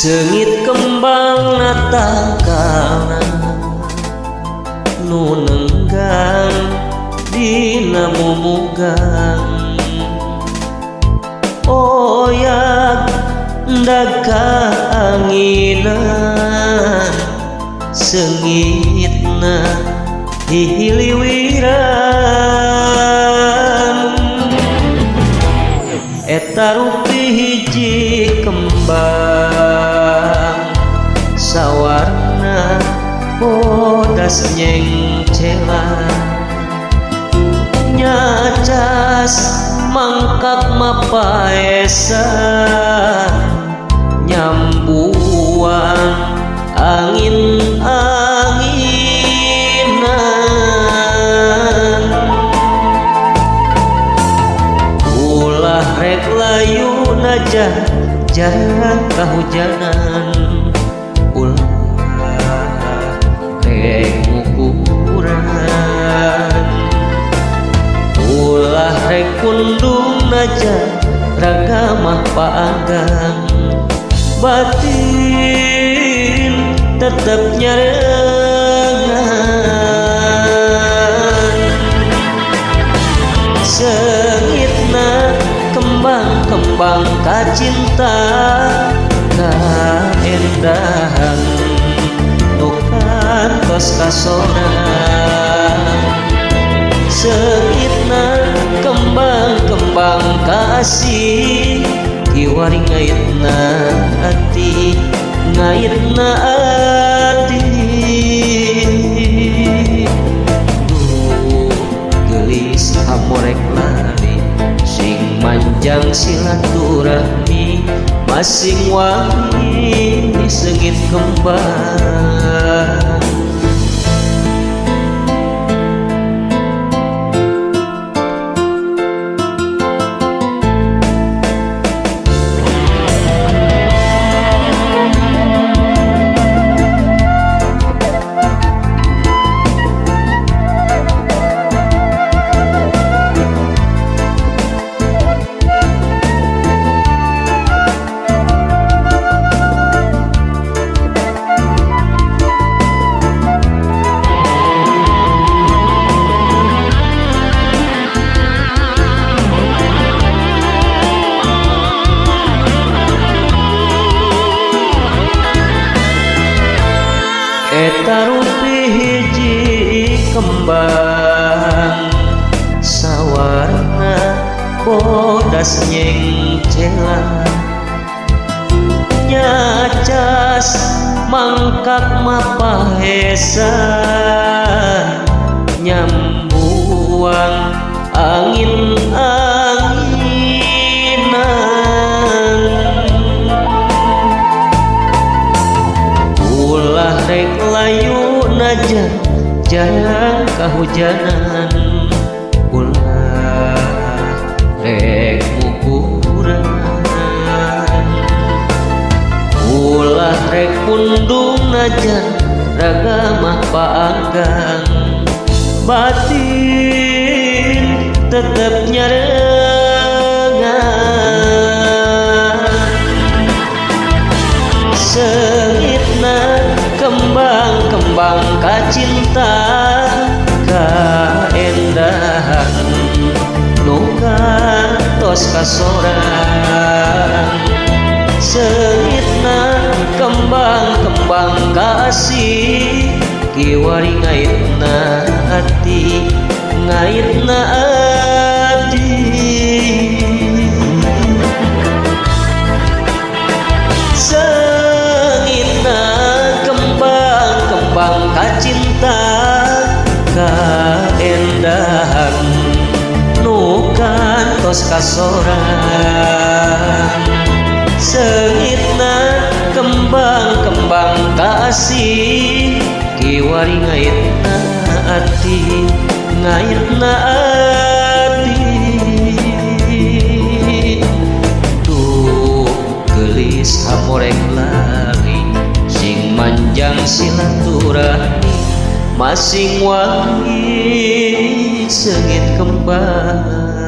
Seungit kembang natangkana nu nenggang dina mumugang oyak daga anginan seungitna hihiliwiran eta rupi hiji kembang sawarna bodas nyengcelan nyacas mangkak mapaesa nyambuan angin-anginan ulah rek layu najah jarang kahujanan ulah rek ngukuran ulah rek kundung najah ragamah paanggang batin tetep nyarengan seungitna kembang-kembang kacinta kaendahan nu kantos kasoran seungitna kembang-kembang kasih kiwari ngaitna ati ngaitna ati gelis hamorek lari sing manjang silaturahmi masing wangi seungit kembang eta rupi hiji kembang sawarna bodas nyengcelan nyacas mangkak mapahesa nyambuang angin-anginan ulah rek layu najah jarang kahujanan ulah rek ngukuran ulah rek kundung najah ragamah paanggang batin tetep nyarengan seungitna kembang-kembang kacinta kaendahan nu kantos kasoran seungitna kembang-kembang kasih kiwari ngaitna ati ngaitna ati seungitna kembang kacinta kaendahan nu kantos kasoran seungitna kembang-kembang kasih kiwari ngaitna ati ngaitna ati tuh gelis hamorek lari sing manjang silaturahmi masing wangi seungit kembang